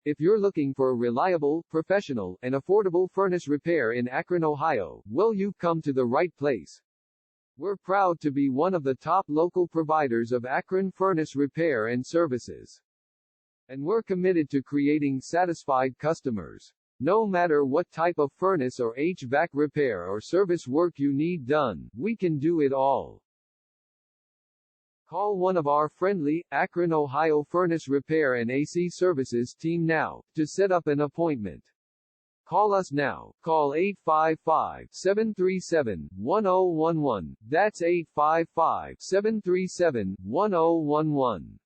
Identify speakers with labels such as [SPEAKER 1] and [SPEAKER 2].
[SPEAKER 1] If you're looking for a reliable, professional, and affordable furnace repair in Akron, Ohio, well, you've come to the right place. We're proud to be one of the top local providers of Akron furnace repair and services. And we're committed to creating satisfied customers. No matter what type of furnace or HVAC repair or service work you need done, we can do it all. Call one of our friendly, Akron, Ohio furnace repair and AC services team now, to set up an appointment. Call us now. Call 855-737-1011. That's 855-737-1011.